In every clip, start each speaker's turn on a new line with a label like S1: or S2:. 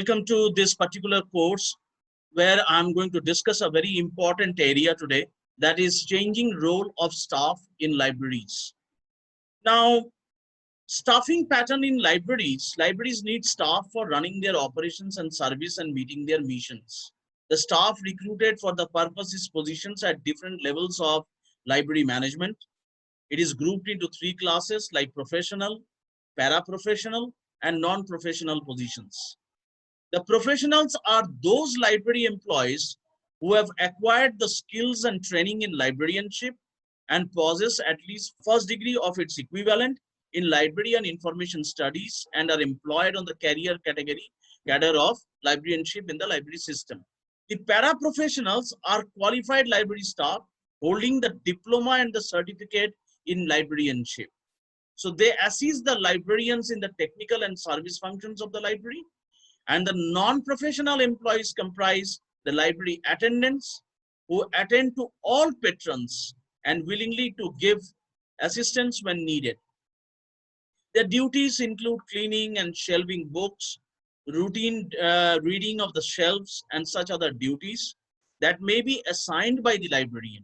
S1: Welcome to this particular course where I'm going to discuss a very important area today, that is changing role of staff in libraries. Now, staffing pattern in libraries need staff for running their operations and service and meeting their missions. The staff recruited for the purposes positions at different levels of library management. It is grouped into three classes like professional, paraprofessional, and non-professional positions. The professionals are those library employees who have acquired the skills and training in librarianship and possess at least first degree of its equivalent in library and information studies and are employed on the career cadre of librarianship in the library system. The paraprofessionals are qualified library staff holding the diploma and the certificate in librarianship. So they assist the librarians in the technical and service functions of the library, and the non-professional employees comprise the library attendants who attend to all patrons and willingly to give assistance when needed. Their duties include cleaning and shelving books, routine reading of the shelves, and such other duties that may be assigned by the librarian.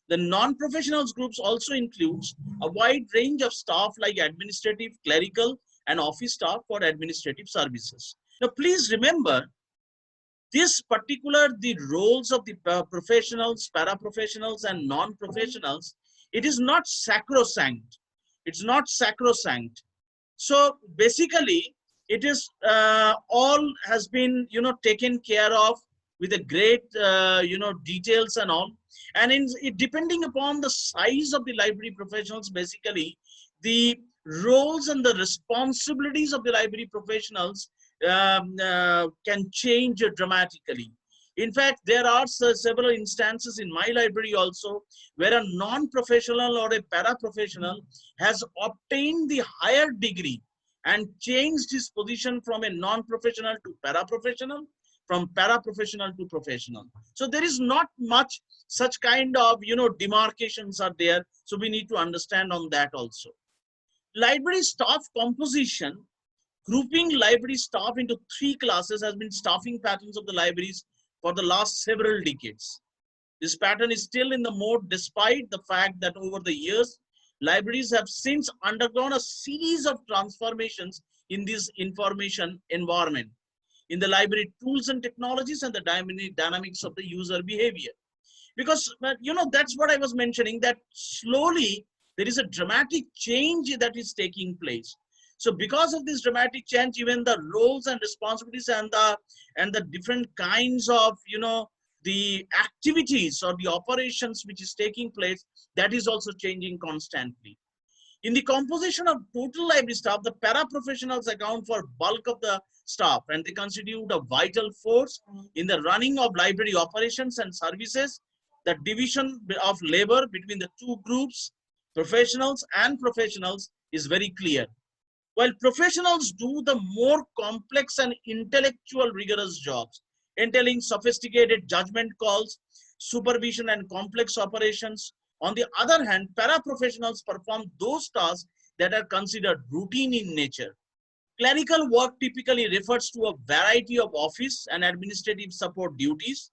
S1: The non-professionals groups also includes a wide range of staff like administrative, clerical, and office staff for administrative services. Now, please remember, the roles of the professionals, paraprofessionals, and non-professionals, it is not sacrosanct. It's not sacrosanct. So basically, it is all has been, taken care of with a great, details and all. And depending upon the size of the library professionals, basically, the roles and the responsibilities of the library professionals can change dramatically. In fact, there are several instances in my library also where a non-professional or a paraprofessional has obtained the higher degree and changed his position from a non-professional to paraprofessional, from paraprofessional to professional. So there is not much such kind of, demarcations are there. So we need to understand on that also. Library staff composition, grouping library staff into three classes has been staffing patterns of the libraries for the last several decades. This pattern is still in the mode despite the fact that over the years, libraries have since undergone a series of transformations in this information environment, in the library tools and technologies and the dynamics of the user behavior. Because, that's what I was mentioning, that slowly there is a dramatic change that is taking place. So because of this dramatic change, even the roles and responsibilities and the different kinds of, the activities or the operations which is taking place, that is also changing constantly. In the composition of total library staff, the paraprofessionals account for bulk of the staff and they constitute a vital force in the running of library operations and services. The division of labor between the two groups, professionals and professionals, is very clear. While professionals do the more complex and intellectual rigorous jobs, entailing sophisticated judgment calls, supervision and complex operations, on the other hand, paraprofessionals perform those tasks that are considered routine in nature. Clerical work typically refers to a variety of office and administrative support duties.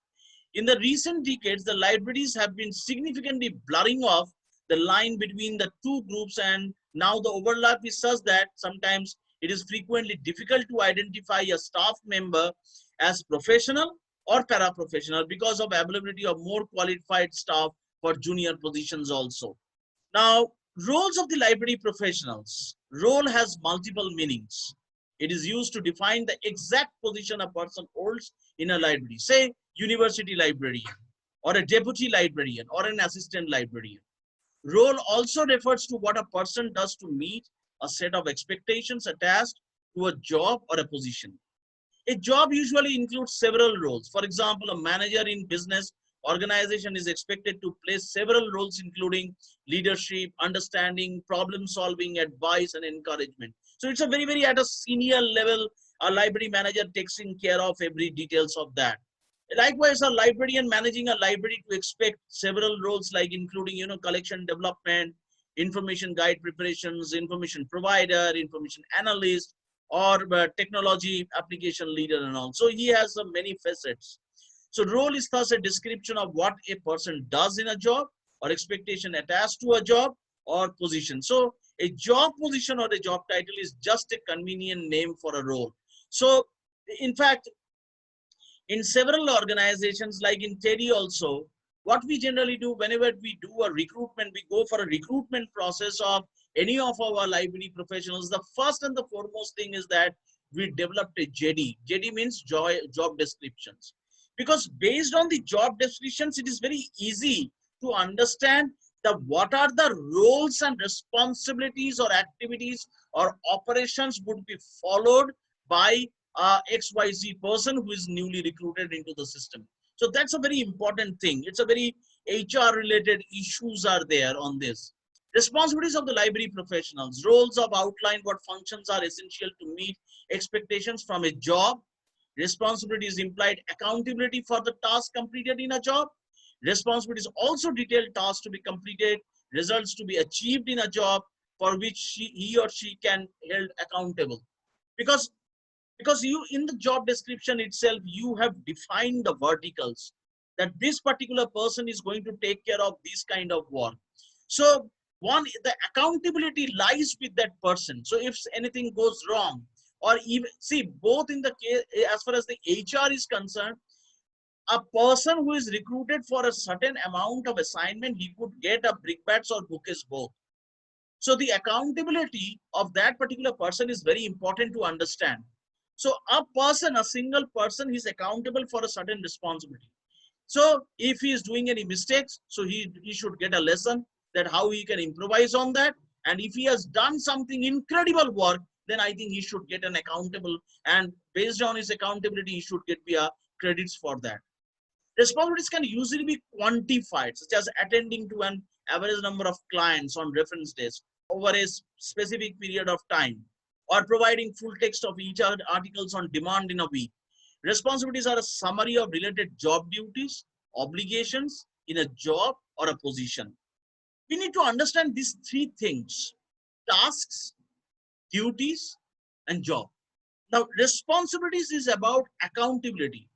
S1: In the recent decades, the libraries have been significantly blurring off the line between the two groups, and now the overlap is such that sometimes it is frequently difficult to identify a staff member as professional or paraprofessional because of availability of more qualified staff for junior positions also. Now, roles of the library professionals. Role has multiple meanings. It is used to define the exact position a person holds in a library, say university librarian or a deputy librarian or an assistant librarian. Role also refers to what a person does to meet a set of expectations attached to a job or a position. A job usually includes several roles. For example, a manager in business organization is expected to play several roles, including leadership, understanding, problem solving, advice, and encouragement. So it's a very, very at a senior level, a library manager takes in care of every details of that. Likewise, a librarian managing a library to expect several roles like including, collection development, information guide preparations, information provider, information analyst, or technology application leader and all. So he has many facets. So role is thus a description of what a person does in a job or expectation attached to a job or position. So a job position or a job title is just a convenient name for a role. So in fact, in several organizations like in Teddy also, what we generally do whenever we do a recruitment, we go for a recruitment process of any of our library professionals. The first and the foremost thing is that we developed a JD. JD means job descriptions. Because based on the job descriptions, it is very easy to understand the what are the roles and responsibilities or activities or operations would be followed by XYZ person who is newly recruited into the system. So that's a very important thing. It's a very HR related issues are there on this. Responsibilities of the library professionals. Roles of outline what functions are essential to meet expectations from a job. Responsibilities implied accountability for the task completed in a job. Responsibilities also detailed tasks to be completed, results to be achieved in a job for which he or she can held accountable. Because you in the job description itself, you have defined the verticals that this particular person is going to take care of this kind of work. So one, the accountability lies with that person. So if anything goes wrong, or even see both in the case as far as the HR is concerned, a person who is recruited for a certain amount of assignment, he could get a brickbats or bouquets both. So the accountability of that particular person is very important to understand. So a person, a single person, is accountable for a certain responsibility. So if he is doing any mistakes, so he should get a lesson that how he can improvise on that. And if he has done something incredible work, then I think he should get an accountable, and based on his accountability, he should get credits for that. Responsibilities can usually be quantified, such as attending to an average number of clients on reference days over a specific period of time, or providing full text of each articles on demand in a week. Responsibilities are a summary of related job duties, obligations in a job or a position. We need to understand these three things: tasks, duties, and job. Now, responsibilities is about accountability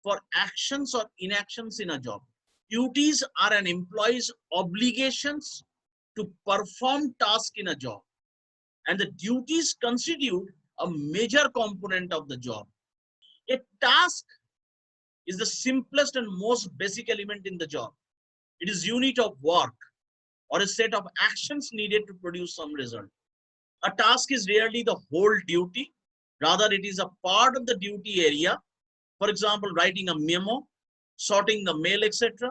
S1: for actions or inactions in a job. Duties are an employee's obligations to perform tasks in a job. And the duties constitute a major component of the job. A task is the simplest and most basic element in the job. It is unit of work or a set of actions needed to produce some result. A task is rarely the whole duty. Rather, it is a part of the duty area. For example, writing a memo, sorting the mail, etc.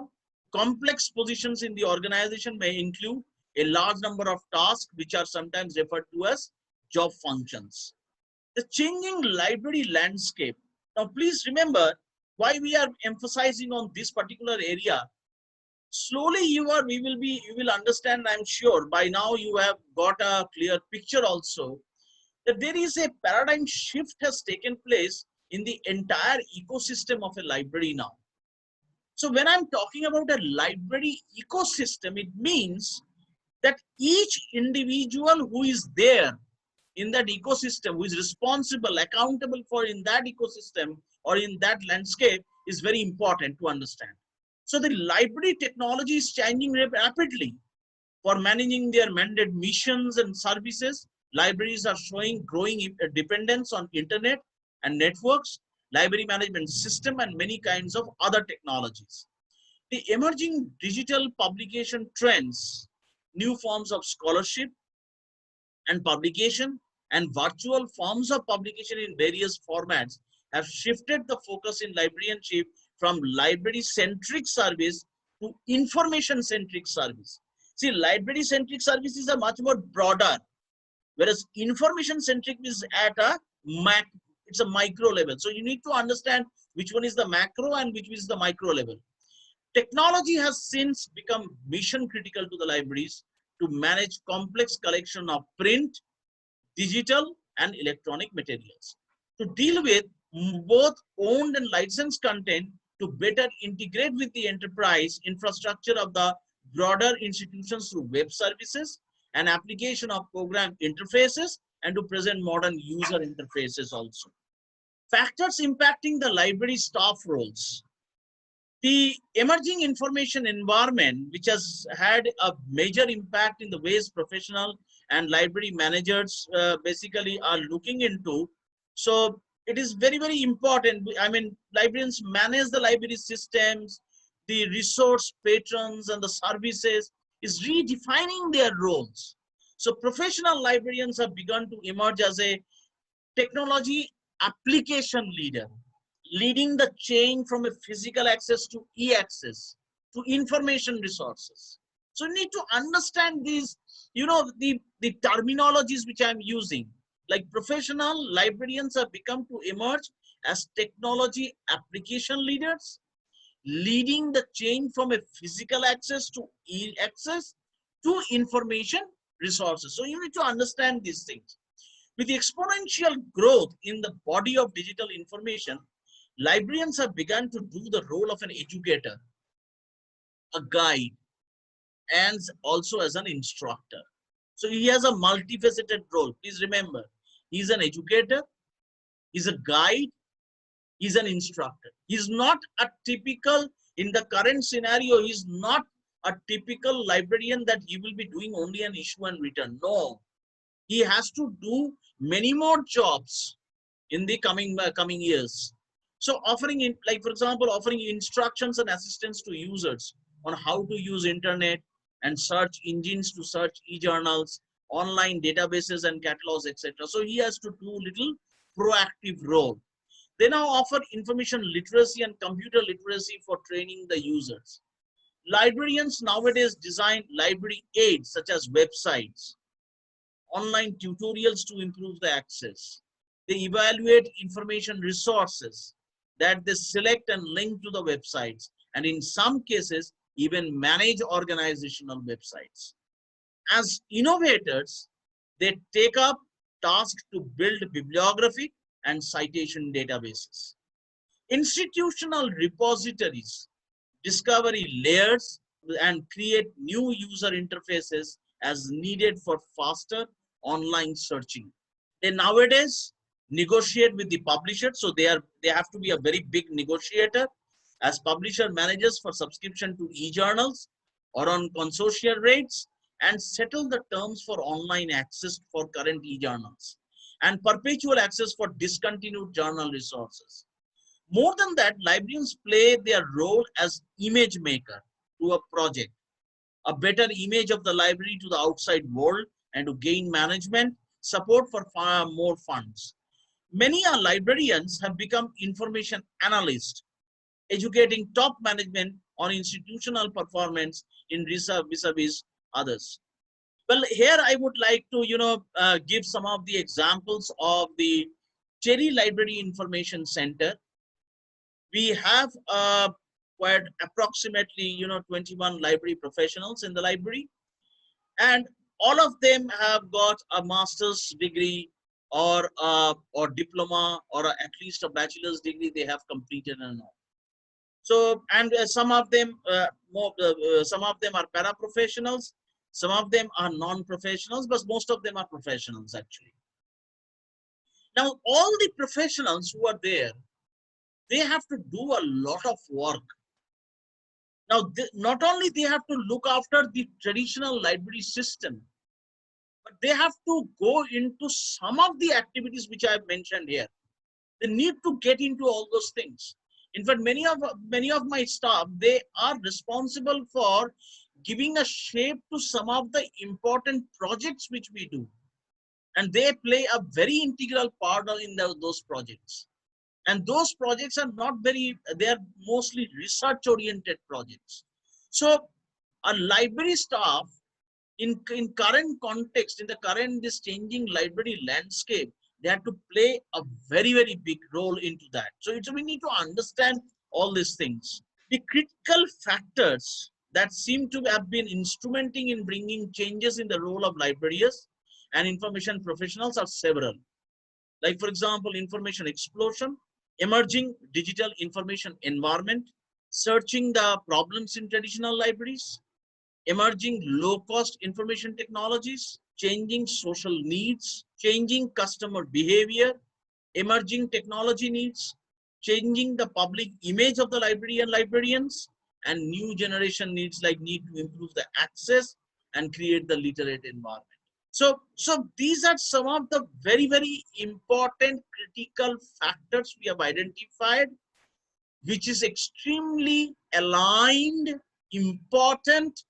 S1: Complex positions in the organization may include a large number of tasks, which are sometimes referred to as job functions. The changing library landscape. Now, please remember why we are emphasizing on this particular area. Slowly you will understand, I'm sure by now you have got a clear picture also, that there is a paradigm shift has taken place in the entire ecosystem of a library now. So when I'm talking about a library ecosystem, it means that each individual who is there in that ecosystem, who is responsible, accountable for in that ecosystem or in that landscape, is very important to understand. So the library technology is changing rapidly. For managing their mandated missions and services, libraries are showing growing dependence on internet and networks, library management system, and many kinds of other technologies. The emerging digital publication trends, new forms of scholarship and publication, and virtual forms of publication in various formats have shifted the focus in librarianship from library-centric service to information-centric service. See, library-centric services are much more broader, whereas information-centric is at a it's a micro level. So you need to understand which one is the macro and which is the micro level. Technology has since become mission critical to the libraries to manage complex collection of print, digital, and electronic materials. To deal with both owned and licensed content, to better integrate with the enterprise infrastructure of the broader institutions through web services and application of program interfaces, and to present modern user interfaces also. Factors impacting the library staff roles. The emerging information environment, which has had a major impact in the ways professional and library managers basically are looking into. So it is very, very important. I mean, librarians manage the library systems, the resource patrons and the services is redefining their roles. So professional librarians have begun to emerge as a technology application leader, leading the chain from a physical access to e-access to information resources. So you need to understand these, the terminologies which I'm using. Like professional librarians have become to emerge as technology application leaders, leading the chain from a physical access to e-access to information resources. So you need to understand these things. With the exponential growth in the body of digital information, librarians have begun to do the role of an educator, a guide, and also as an instructor. So he has a multifaceted role. Please remember, he's an educator, he's a guide, he's an instructor. He's not a typical, in the current scenario, he's not a typical librarian that he will be doing only an issue and return. No, he has to do many more jobs in the coming years. So offering in, like for example, offering instructions and assistance to users on how to use internet and search engines to search e-journals, online databases and catalogs, etc. So he has to do little proactive role. They now offer information literacy and computer literacy for training the users. Librarians nowadays design library aids such as websites, online tutorials to improve the access. They evaluate information resources that they select and link to the websites, and in some cases, even manage organizational websites. As innovators, they take up tasks to build bibliography and citation databases. Institutional repositories, discovery layers, and create new user interfaces as needed for faster online searching. They nowadays negotiate with the publisher, so they have to be a very big negotiator as publisher managers for subscription to e-journals or on consortia rates, and settle the terms for online access for current e-journals and perpetual access for discontinued journal resources. More than that, librarians play their role as image maker to a project, a better image of the library to the outside world, and to gain management support for far more funds. Many librarians have become information analysts, educating top management on institutional performance in vis-a-vis others. Well, here I would like to give some of the examples of the Cherry Library Information Center. We have quite approximately 21 library professionals in the library, and all of them have got a master's degree or diploma or at least a bachelor's degree they have completed and all. So, and some of them some of them are paraprofessionals, some of them are non-professionals, but most of them are professionals actually. Now, all the professionals who are there, they have to do a lot of work. Now, not only they have to look after the traditional library system, but they have to go into some of the activities which I have mentioned here. They need to get into all those things. In fact, many of my staff, they are responsible for giving a shape to some of the important projects which we do. And they play a very integral part in those projects. And those projects are not very, they are mostly research oriented projects. So a library staff in current context, in the current this changing library landscape, they have to play a very, very big role into that. So we need to understand all these things. The critical factors that seem to have been instrumenting in bringing changes in the role of librarians and information professionals are several. Like for example, information explosion, emerging digital information environment, searching the problems in traditional libraries, emerging low-cost information technologies, changing social needs, changing customer behavior, emerging technology needs, changing the public image of the library and librarians, and new generation needs like need to improve the access and create the literate environment. So these are some of the very, very important critical factors we have identified, which is extremely aligned, important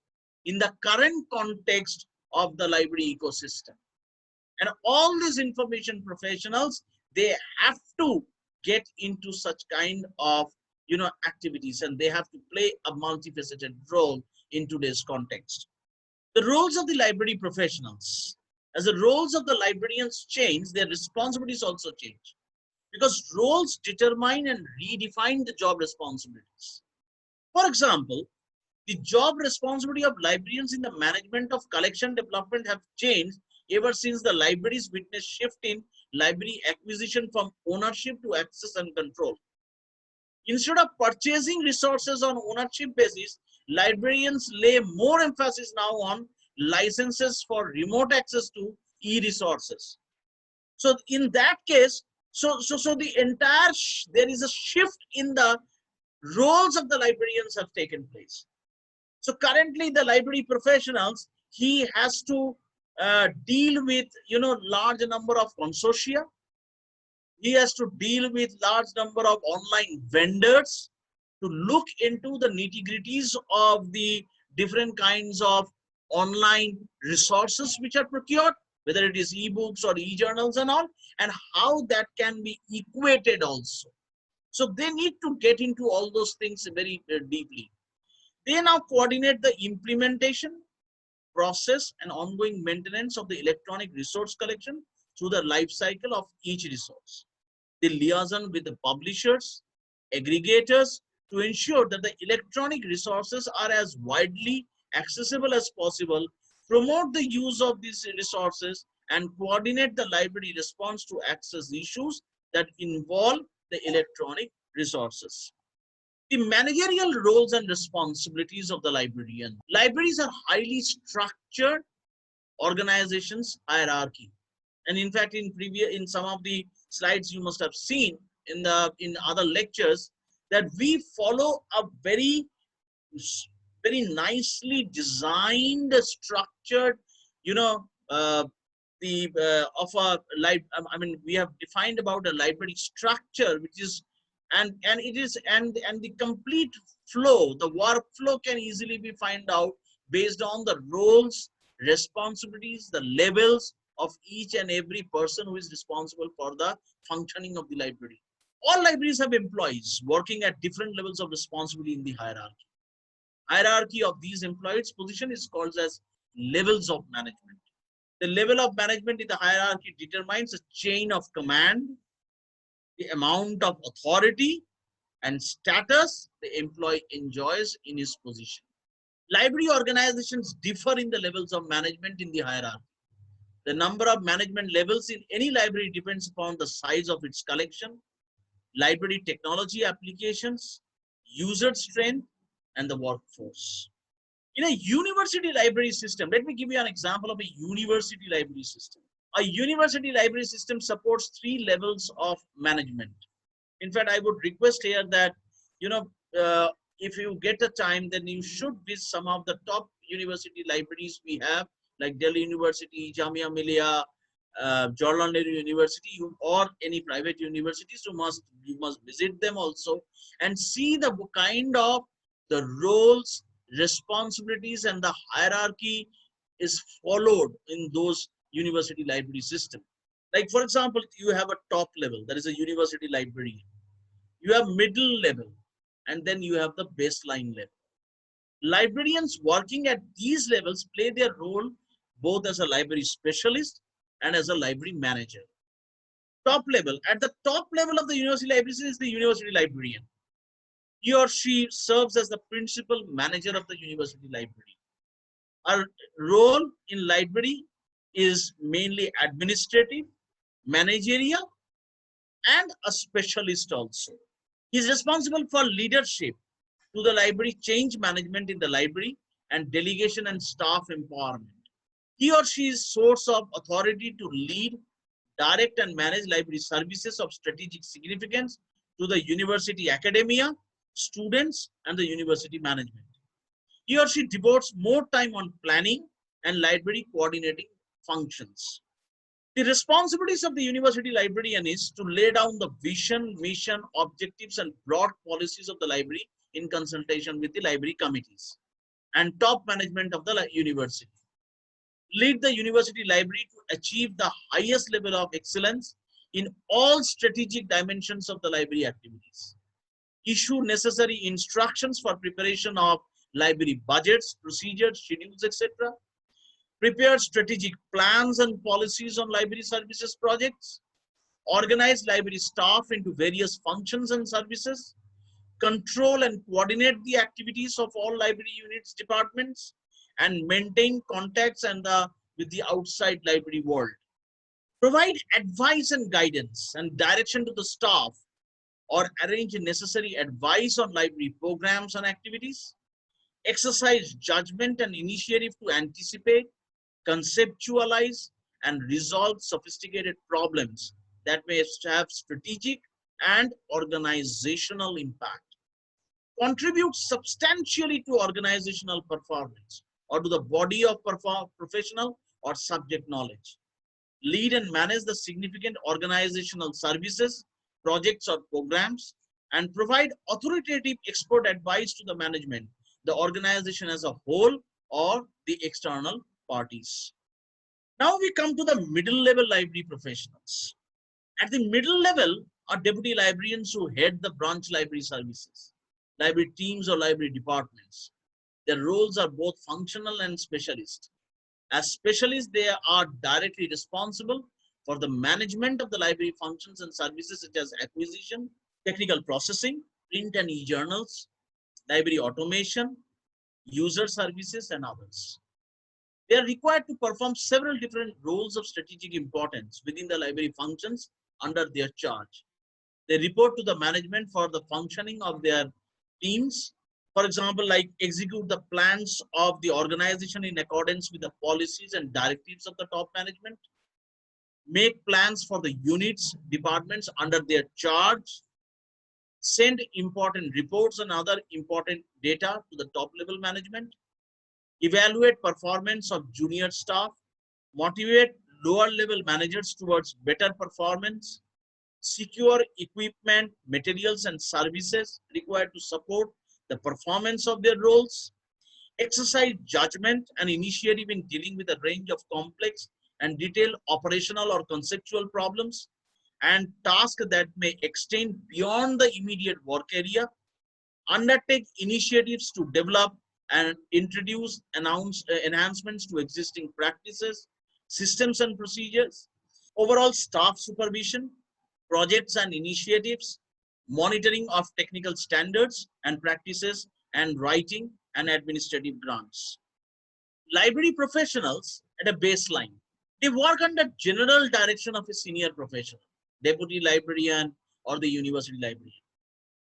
S1: in the current context of the library ecosystem. And all these information professionals, they have to get into such kind of activities, and they have to play a multifaceted role in today's context. The roles of the library professionals, as the roles of the librarians change, their responsibilities also change, because roles determine and redefine the job responsibilities. For example, the job responsibility of librarians in the management of collection development have changed ever since the libraries witnessed shift in library acquisition from ownership to access and control. Instead of purchasing resources on ownership basis, librarians lay more emphasis now on licenses for remote access to e-resources. So in that case, so the entire there is a shift in the roles of the librarians have taken place. So currently, the library professionals, he has to deal with large number of consortia. He has to deal with large number of online vendors to look into the nitty-gritties of the different kinds of online resources which are procured, whether it is ebooks or e-journals and all, and how that can be equated also. So they need to get into all those things very deeply. They now coordinate the implementation, process, and ongoing maintenance of the electronic resource collection through the life cycle of each resource. They liaison with the publishers, aggregators to ensure that the electronic resources are as widely accessible as possible, promote the use of these resources, and coordinate the library response to access issues that involve the electronic resources. The managerial roles and responsibilities of the librarian. Libraries are highly structured organizations hierarchy. And in fact, in some of the slides you must have seen in other lectures, that we follow a very nicely designed, structured, of a we have defined about a library structure, which is and the complete flow, the workflow can easily be found out based on the roles, responsibilities, the levels of each and every person who is responsible for the functioning of the library. All libraries have employees working at different levels of responsibility in the hierarchy. Hierarchy of these employees' position is called as levels of management. The level of management in the hierarchy determines the chain of command, the amount of authority and status the employee enjoys in his position. Library organizations differ in the levels of management in the hierarchy. The number of management levels in any library depends upon the size of its collection, library technology applications, user strength, and the workforce. In a university library system, let me give you an example of a university library system. A university library system supports 3 levels of management. In fact, I would request here that, if you get a time, then you should visit some of the top university libraries we have, like Delhi University, Jamia Millia, Jawaharlal Nehru University, or any private universities. You must visit them also and see the kind of the roles, responsibilities, and the hierarchy is followed in those university library system. Like, for example, you have a top level, that is a university librarian. You have middle level, and then you have the baseline level. Librarians working at these levels play their role both as a library specialist and as a library manager. Top level, at the top level of the university library is the university librarian. He or she serves as the principal manager of the university library. Our role in library is mainly administrative, managerial, and a specialist also. He is responsible for leadership to the library, change management in the library, and delegation and staff empowerment. He or she is source of authority to lead, direct and manage library services of strategic significance to the university academia, students and the university management. He or she devotes more time on planning and library coordinating functions. The responsibilities of the university librarian is to lay down the vision, mission, objectives, and broad policies of the library in consultation with the library committees and top management of the university. Lead the university library to achieve the highest level of excellence in all strategic dimensions of the library activities. Issue necessary instructions for preparation of library budgets, procedures, schedules, etc. Prepare strategic plans and policies on library services projects. Organize library staff into various functions and services. Control and coordinate the activities of all library units, departments, and maintain contacts with the outside library world. Provide advice and guidance and direction to the staff or arrange necessary advice on library programs and activities. Exercise judgment and initiative to anticipate, conceptualize, and resolve sophisticated problems that may have strategic and organizational impact. Contribute substantially to organizational performance or to the body of professional or subject knowledge. Lead and manage the significant organizational services, projects or programs, and provide authoritative expert advice to the management, the organization as a whole, or the external parties. Now we come to the middle level library professionals. At the middle level are deputy librarians who head the branch library services, library teams or library departments. Their roles are both functional and specialist. As specialists, they are directly responsible for the management of the library functions and services such as acquisition, technical processing, print and e-journals, library automation, user services, and others. They are required to perform several different roles of strategic importance within the library functions under their charge. They report to the management for the functioning of their teams. For example, like execute the plans of the organization in accordance with the policies and directives of the top management, make plans for the units, departments under their charge, send important reports and other important data to the top level management, evaluate performance of junior staff, motivate lower level managers towards better performance, secure equipment, materials and services required to support the performance of their roles, exercise judgment and initiative in dealing with a range of complex and detailed operational or conceptual problems and tasks that may extend beyond the immediate work area, undertake initiatives to develop and introduce enhancements to existing practices, systems and procedures, overall staff supervision, projects and initiatives, monitoring of technical standards and practices, and writing and administrative grants. Library professionals at a baseline, they work under general direction of a senior professional, deputy librarian or the university librarian.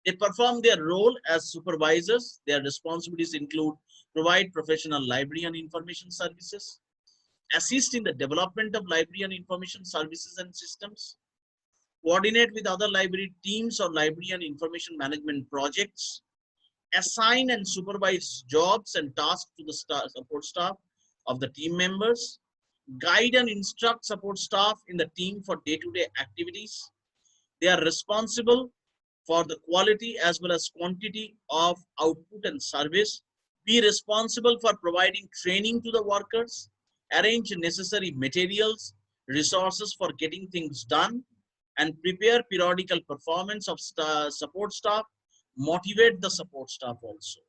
S1: They perform their role as supervisors. Their responsibilities include provide professional library and information services, assist in the development of library and information services and systems, coordinate with other library teams or library and information management projects, assign and supervise jobs and tasks to the support staff of the team members, guide and instruct support staff in the team for day-to-day activities. They are responsible for the quality as well as quantity of output and service, be responsible for providing training to the workers, arrange necessary materials, resources for getting things done, and prepare periodical performance of support staff, motivate the support staff also.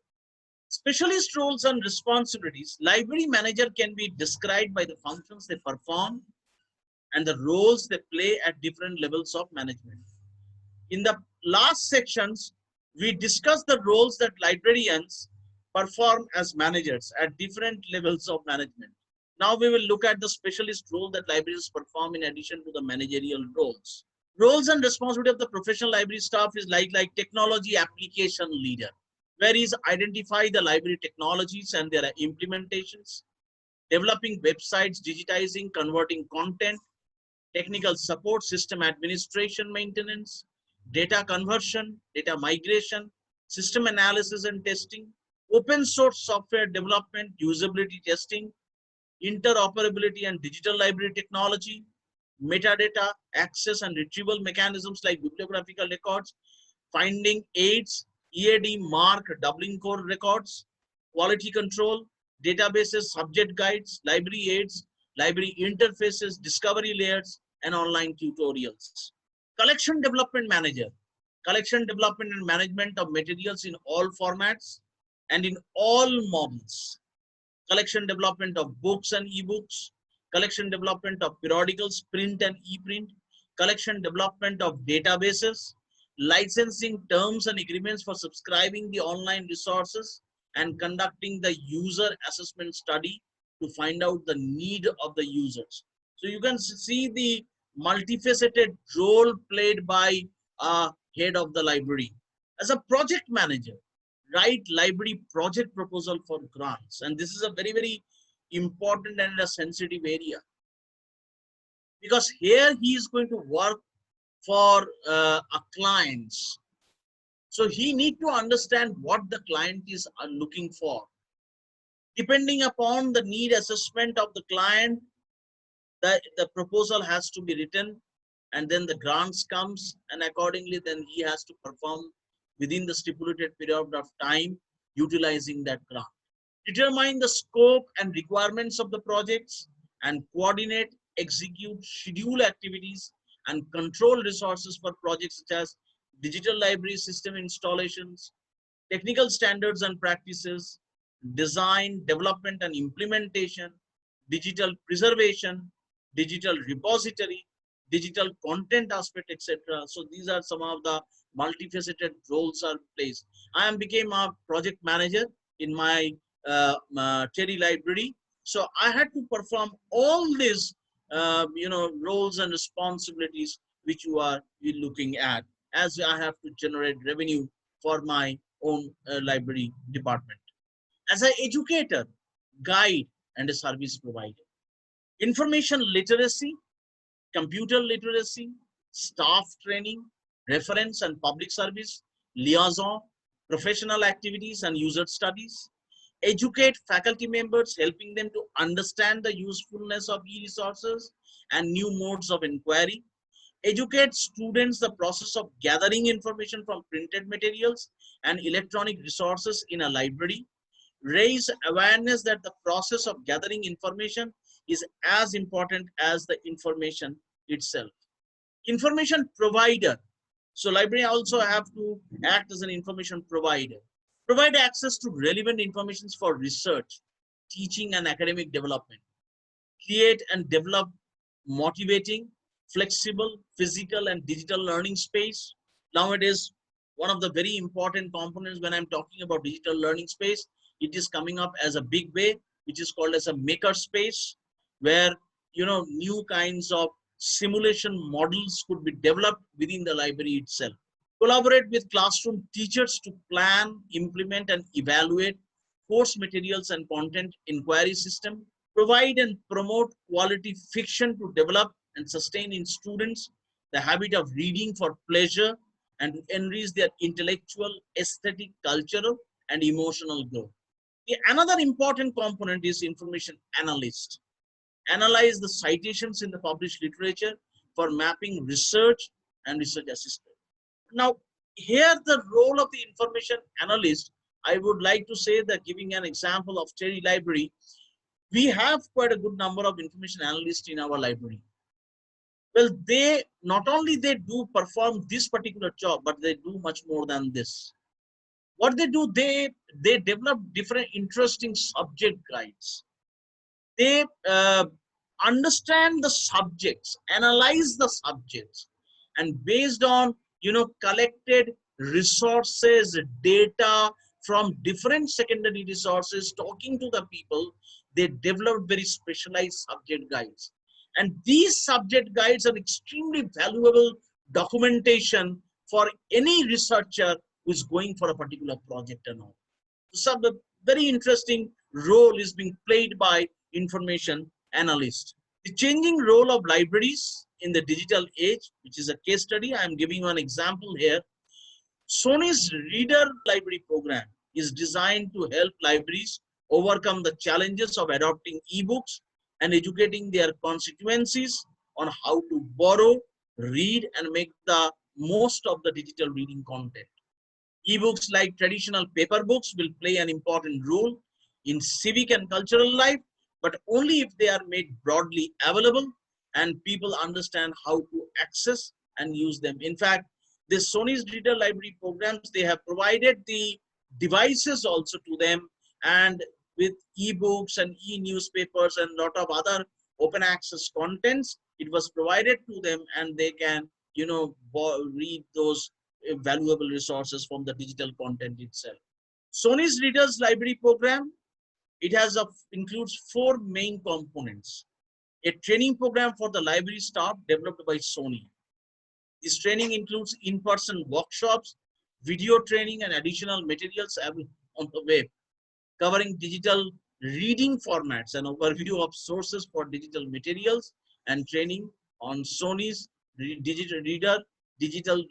S1: Specialist roles and responsibilities, library manager can be described by the functions they perform and the roles they play at different levels of management. In the last sections, we discussed the roles that librarians perform as managers at different levels of management. Now we will look at the specialist role that librarians perform in addition to the managerial roles. Roles and responsibility of the professional library staff is like technology application leader, where is identify the library technologies and their implementations, developing websites, digitizing, converting content, technical support, system administration, maintenance, data conversion, data migration, system analysis and testing, open source software development, usability testing, interoperability and digital library technology, metadata, access and retrieval mechanisms like bibliographical records, finding aids, EAD, MARC, doubling core records, quality control, databases, subject guides, library aids, library interfaces, discovery layers, and online tutorials. Collection Development Manager, collection, development, and management of materials in all formats and in all models. Collection development of books and ebooks, collection development of periodicals, print and e-print, collection development of databases, licensing terms and agreements for subscribing the online resources, and conducting the user assessment study to find out the need of the users. So you can see the multifaceted role played by a head of the library. As a project manager, write library project proposal for grants. And this is a very, very important and a sensitive area, because here he is going to work for a clients. So he need to understand what the client is looking for. Depending upon the need assessment of the client, the proposal has to be written, and then the grants comes, and accordingly then he has to perform within the stipulated period of time utilizing that grant. Determine the scope and requirements of the projects and coordinate, execute, schedule activities and control resources for projects such as digital library system installations, technical standards and practices, design, development and implementation, digital preservation, digital repository, digital content aspect, etc. So these are some of the multifaceted roles are placed. I became a project manager in my Terry library. So I had to perform all these roles and responsibilities which you are looking at, as I have to generate revenue for my own library department. As an educator, guide, and a service provider. Information literacy, computer literacy, staff training, reference and public service, liaison, professional activities and user studies. Educate faculty members, helping them to understand the usefulness of e-resources and new modes of inquiry. Educate students the process of gathering information from printed materials and electronic resources in a library. Raise awareness that the process of gathering information is as important as the information itself. Information provider. So library also have to act as an information provider. Provide access to relevant information for research, teaching and academic development. Create and develop motivating, flexible, physical and digital learning space. Nowadays, one of the very important components when I'm talking about digital learning space, it is coming up as a big way, which is called as a maker space, where new kinds of simulation models could be developed within the library itself. Collaborate with classroom teachers to plan, implement, and evaluate course materials and content inquiry system. Provide and promote quality fiction to develop and sustain in students the habit of reading for pleasure and to enrich their intellectual, aesthetic, cultural, and emotional growth. Another important component is information analyst. Analyze the citations in the published literature for mapping research and research assistant. Now, here the role of the information analyst, I would like to say that, giving an example of Terry Library, we have quite a good number of information analysts in our library. Well, they not only they do perform this particular job, but they do much more than this. What they do, they develop different interesting subject guides. They understand the subjects, analyze the subjects, and based on collected resources, data from different secondary resources, talking to the people, they develop very specialized subject guides. And these subject guides are extremely valuable documentation for any researcher who is going for a particular project and all. So the very interesting role is being played by information analyst. The changing role of libraries in the digital age, which is a case study. I am giving you an example here. Sony's Reader Library program is designed to help libraries overcome the challenges of adopting ebooks and educating their constituencies on how to borrow, read, and make the most of the digital reading content. Ebooks, like traditional paper books, will play an important role in civic and cultural life, but only if they are made broadly available and people understand how to access and use them. In fact, this Sony's Reader Library programs, they have provided the devices also to them, and with ebooks and e-newspapers and lot of other open access contents, it was provided to them, and they can, read those valuable resources from the digital content itself. Sony's Readers Library program, it includes 4 main components. A training program for the library staff developed by Sony. This training includes in-person workshops, video training, and additional materials on the web, covering digital reading formats and overview of sources for digital materials and training on Sony's digital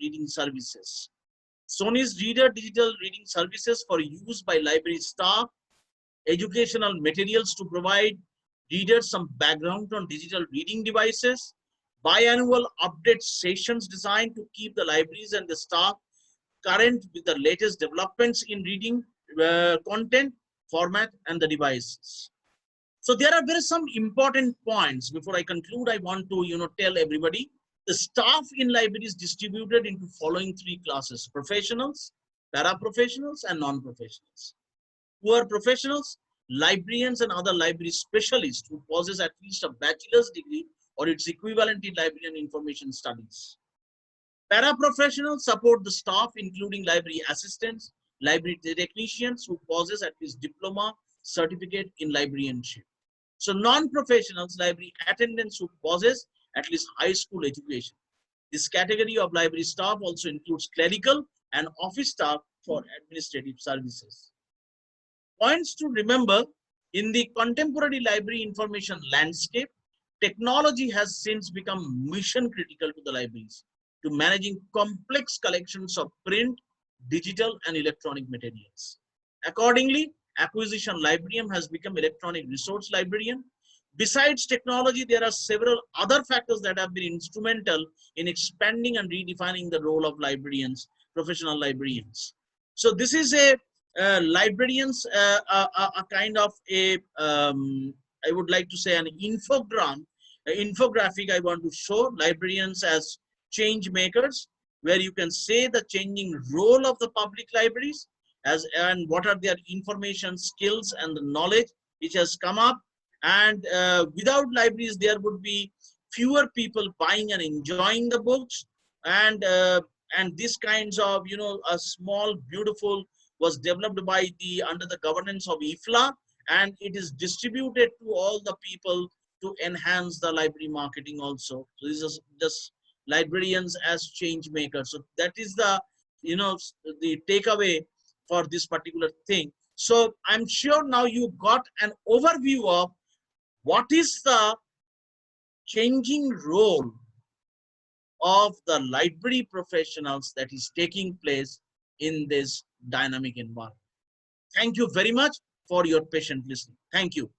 S1: reading services. Sony's Reader digital reading services for use by library staff, educational materials to provide readers some background on digital reading devices, biannual update sessions designed to keep the libraries and the staff current with the latest developments in reading content, format, and the devices. So there are some important points. Before I conclude, I want to tell everybody the staff in libraries distributed into following 3 classes: professionals, paraprofessionals, and non-professionals. Who are professionals? Librarians and other library specialists who possess at least a bachelor's degree or its equivalent in library and information studies. Paraprofessionals support the staff, including library assistants, library technicians who possess at least diploma, certificate in librarianship. So non-professionals, library attendants who possess at least high school education. This category of library staff also includes clerical and office staff for administrative services. Points to remember: in the contemporary library information landscape, technology has since become mission critical to the libraries to managing complex collections of print, digital, and electronic materials. Accordingly, acquisition librarian has become electronic resource librarian. Besides technology, there are several other factors that have been instrumental in expanding and redefining the role of librarians, professional librarians. So this is a librarians, a kind of a, I would like to say, an infographic I want to show librarians as change makers, where you can say the changing role of the public libraries and what are their information skills and the knowledge which has come up. And without libraries, there would be fewer people buying and enjoying the books, and these kinds of, a small beautiful was developed by under the governance of IFLA, and it is distributed to all the people to enhance the library marketing also. So this is just librarians as change makers. So that is the, the takeaway for this particular thing. So I'm sure now you got an overview of what is the changing role of the library professionals that is taking place in this dynamic environment. Thank you very much for your patient listening. Thank you.